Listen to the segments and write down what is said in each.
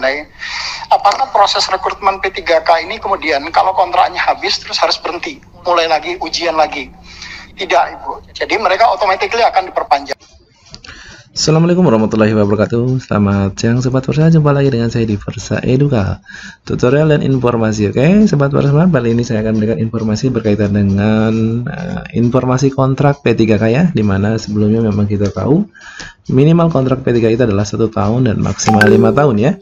mengenai apakah proses rekrutmen P3K ini kemudian kalau kontraknya habis terus harus berhenti, mulai lagi, ujian lagi. Tidak, Ibu. Jadi mereka automatically akan diperpanjang. Assalamualaikum warahmatullahi wabarakatuh. Selamat siang Sobat Versa, jumpa lagi dengan saya di Versa Eduka, tutorial dan informasi. Oke Sobat Versa, kali ini saya akan memberikan informasi berkaitan dengan informasi kontrak P3K ya, dimana sebelumnya memang kita tahu minimal kontrak P3K itu adalah 1 tahun dan maksimal 5 tahun ya.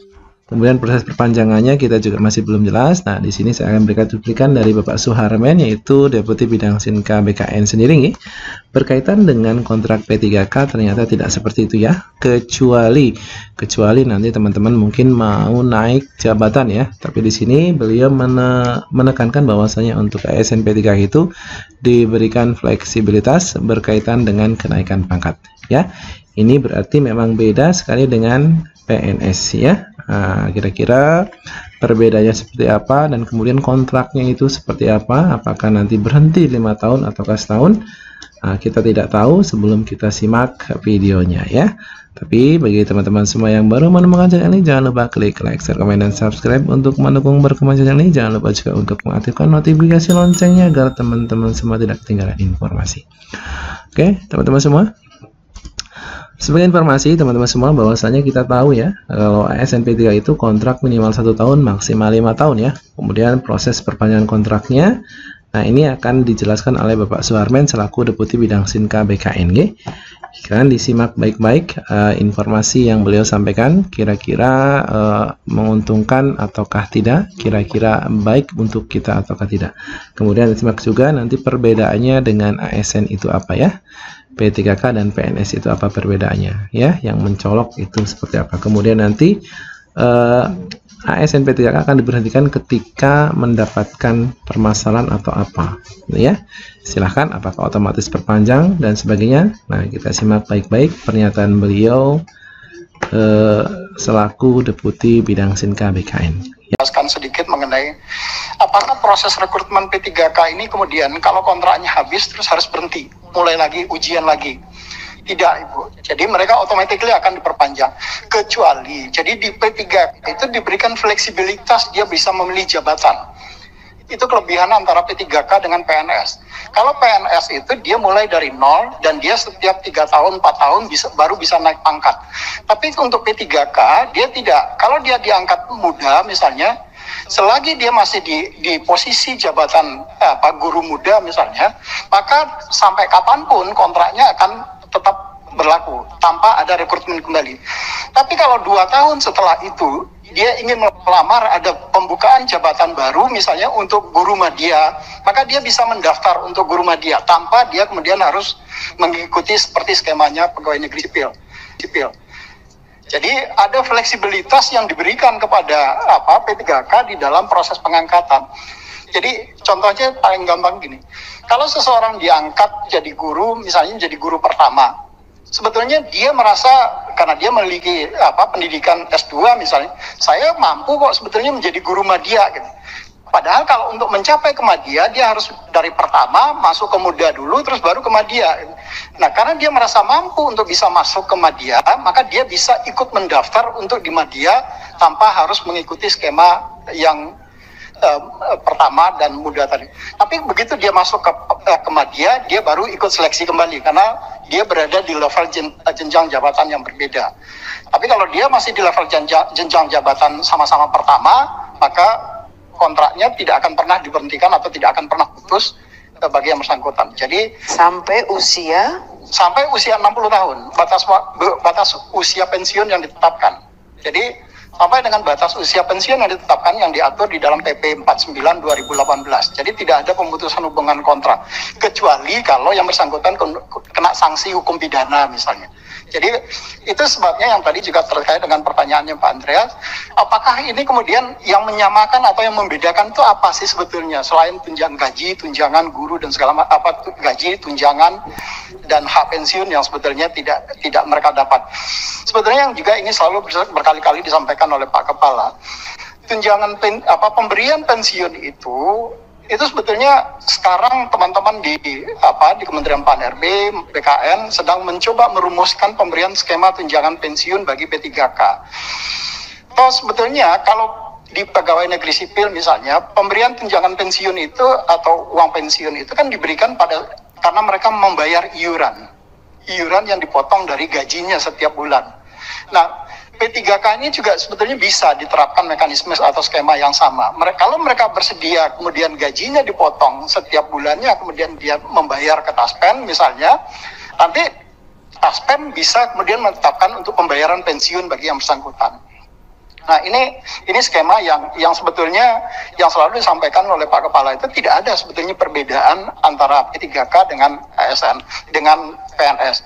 Kemudian proses perpanjangannya kita juga masih belum jelas. Nah, di sini saya akan berikan cuplikan dari Bapak Suharmen, yaitu Deputi Bidang Sinka BKN sendiri nih. Berkaitan dengan kontrak P3K ternyata tidak seperti itu ya. Kecuali nanti teman-teman mungkin mau naik jabatan ya. Tapi di sini beliau menekankan bahwasanya untuk ASN P3K itu diberikan fleksibilitas berkaitan dengan kenaikan pangkat ya. Ini berarti memang beda sekali dengan PNS ya. Nah, kira-kira perbedaannya seperti apa dan kemudian kontraknya itu seperti apa, apakah nanti berhenti 5 tahun ataukah setahun, kita tidak tahu sebelum kita simak videonya ya. Tapi bagi teman-teman semua yang baru menemukan channel ini, jangan lupa klik like, share, komen, dan subscribe untuk mendukung berkembang channel ini. Jangan lupa juga untuk mengaktifkan notifikasi loncengnya agar teman-teman semua tidak ketinggalan informasi. Oke teman-teman semua, sebagai informasi teman-teman semua bahwasanya kita tahu ya, kalau ASN P3K itu kontrak minimal 1 tahun maksimal 5 tahun ya. Kemudian proses perpanjangan kontraknya, nah ini akan dijelaskan oleh Bapak Suharmen selaku Deputi Bidang Sinka BKN. Kalian disimak baik-baik informasi yang beliau sampaikan, kira-kira menguntungkan ataukah tidak, kira-kira baik untuk kita ataukah tidak. Kemudian disimak juga nanti perbedaannya dengan ASN itu apa ya, P3K dan PNS itu apa perbedaannya ya, yang mencolok itu seperti apa. Kemudian nanti ASN P3K akan diberhentikan ketika mendapatkan permasalahan atau apa ya. Silahkan apakah otomatis perpanjang dan sebagainya. Nah, kita simak baik-baik pernyataan beliau selaku Deputi Bidang Sinka BKN. Jelaskan sedikit mengenai apakah proses rekrutmen P3K ini kemudian kalau kontraknya habis terus harus berhenti, mulai lagi, ujian lagi. Tidak, Ibu. Jadi mereka automatically akan diperpanjang. Kecuali, jadi di P3K itu diberikan fleksibilitas, dia bisa memilih jabatan. Itu kelebihan antara P3K dengan PNS. Kalau PNS itu dia mulai dari nol dan dia setiap 3 tahun, 4 tahun baru bisa naik pangkat. Tapi untuk P3K dia tidak. Kalau dia diangkat muda misalnya, selagi dia masih di posisi jabatan guru muda misalnya, maka sampai kapanpun kontraknya akan tetap berlaku tanpa ada rekrutmen kembali. Tapi kalau 2 tahun setelah itu dia ingin melamar, ada pembukaan jabatan baru misalnya untuk guru madya, maka dia bisa mendaftar untuk guru madya tanpa dia kemudian harus mengikuti seperti skemanya pegawai negeri sipil. Jadi ada fleksibilitas yang diberikan kepada P3K di dalam proses pengangkatan. Jadi contohnya paling gampang gini, kalau seseorang diangkat jadi guru, misalnya jadi guru pertama, sebetulnya dia merasa karena dia memiliki pendidikan S2 misalnya, saya mampu kok sebetulnya menjadi guru madya gitu. Padahal kalau untuk mencapai ke madya dia harus dari pertama masuk ke muda dulu terus baru ke madya. Nah, karena dia merasa mampu untuk bisa masuk ke madya, maka dia bisa ikut mendaftar untuk di madya tanpa harus mengikuti skema yang pertama dan muda tadi. Tapi begitu dia masuk ke madya, dia baru ikut seleksi kembali karena dia berada di level jenjang jabatan yang berbeda. Tapi kalau dia masih di level jenjang jabatan sama-sama pertama, maka kontraknya tidak akan pernah diberhentikan atau tidak akan pernah putus bagi yang bersangkutan. Jadi sampai usia 60 tahun batas usia pensiun yang ditetapkan. Jadi sampai dengan batas usia pensiun yang ditetapkan yang diatur di dalam PP 49 2018. Jadi tidak ada pemutusan hubungan kontrak kecuali kalau yang bersangkutan kena sanksi hukum pidana misalnya. Jadi itu sebabnya yang tadi juga terkait dengan pertanyaannya Pak Andreas, apakah ini kemudian yang menyamakan atau yang membedakan itu apa sih sebetulnya selain tunjangan gaji, tunjangan guru dan segala gaji, tunjangan dan hak pensiun yang sebetulnya tidak mereka dapat. Sebetulnya yang juga ini selalu berkali-kali disampaikan oleh Pak Kepala, tunjangan pemberian pensiun itu sebetulnya sekarang teman-teman di Kementerian Pan-RB, BKN sedang mencoba merumuskan pemberian skema tunjangan pensiun bagi P3K. Toh sebetulnya kalau di pegawai negeri sipil misalnya, pemberian tunjangan pensiun itu atau uang pensiun itu kan diberikan karena mereka membayar iuran yang dipotong dari gajinya setiap bulan. Nah, P3K ini juga sebetulnya bisa diterapkan mekanisme atau skema yang sama. Kalau mereka bersedia kemudian gajinya dipotong setiap bulannya, kemudian dia membayar ke Taspen misalnya, nanti Taspen bisa kemudian menetapkan untuk pembayaran pensiun bagi yang bersangkutan. Nah, ini skema yang sebetulnya yang selalu disampaikan oleh Pak Kepala itu tidak ada sebetulnya perbedaan antara P3K dengan ASN dengan PNS.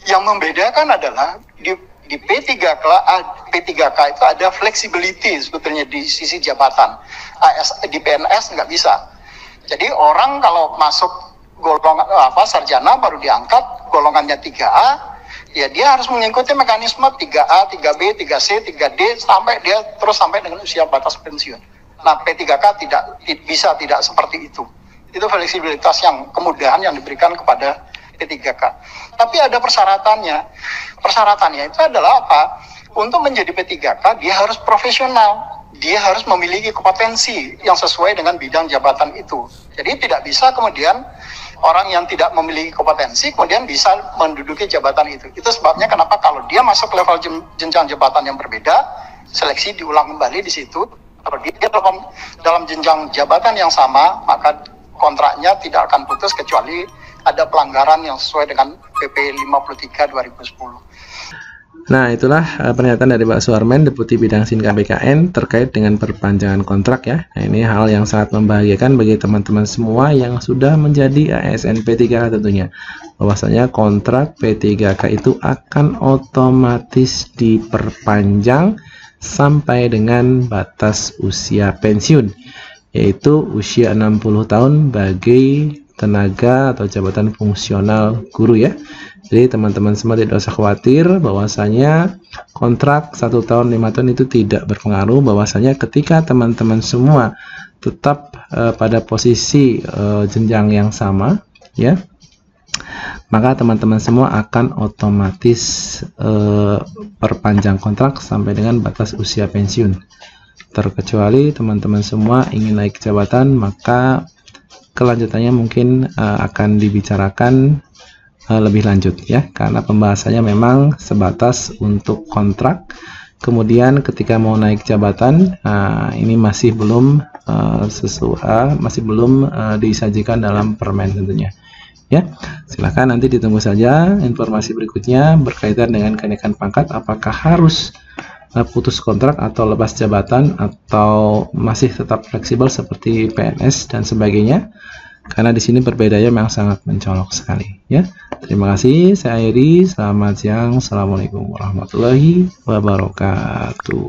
Yang membedakan adalah di P3K itu ada flexibility sebetulnya di sisi jabatan. Di PNS nggak bisa. Jadi orang kalau masuk golongan sarjana baru diangkat golongannya 3A, ya dia harus mengikuti mekanisme 3A, 3B, 3C, 3D sampai dengan usia batas pensiun. Nah, P3K tidak seperti itu. Itu fleksibilitas kemudahan yang diberikan kepada P3K. Tapi ada persyaratannya. Persyaratannya itu adalah apa? Untuk menjadi P3K dia harus profesional. Dia harus memiliki kompetensi yang sesuai dengan bidang jabatan itu. Jadi tidak bisa kemudian orang yang tidak memiliki kompetensi kemudian bisa menduduki jabatan itu. Itu sebabnya kenapa kalau dia masuk level jenjang jabatan yang berbeda, seleksi diulang kembali di situ. Kalau dia dalam jenjang jabatan yang sama, maka kontraknya tidak akan putus kecuali ada pelanggaran yang sesuai dengan PP 53 2010. Nah, itulah pernyataan dari Pak Suarmen, Deputi Bidang Sin KBKN terkait dengan perpanjangan kontrak ya. Nah, ini hal yang sangat membahagiakan bagi teman-teman semua yang sudah menjadi ASN P3K tentunya. Bahwasanya kontrak P3K itu akan otomatis diperpanjang sampai dengan batas usia pensiun, yaitu usia 60 tahun bagi tenaga atau jabatan fungsional guru ya. Jadi teman-teman semua tidak usah khawatir bahwasanya kontrak 1 tahun 5 tahun itu tidak berpengaruh, bahwasanya ketika teman-teman semua tetap pada posisi jenjang yang sama ya, maka teman-teman semua akan otomatis perpanjang kontrak sampai dengan batas usia pensiun. Terkecuali teman-teman semua ingin naik jabatan, maka kelanjutannya mungkin akan dibicarakan lebih lanjut ya, karena pembahasannya memang sebatas untuk kontrak. Kemudian ketika mau naik jabatan, ini masih belum masih belum disajikan dalam permen tentunya ya. Silahkan nanti ditunggu saja informasi berikutnya berkaitan dengan kenaikan pangkat, apakah harus putus kontrak atau lepas jabatan atau masih tetap fleksibel seperti PNS dan sebagainya. Karena di sini perbedaannya memang sangat mencolok sekali ya. Terima kasih, saya Eri. Selamat siang. Assalamualaikum warahmatullahi wabarakatuh.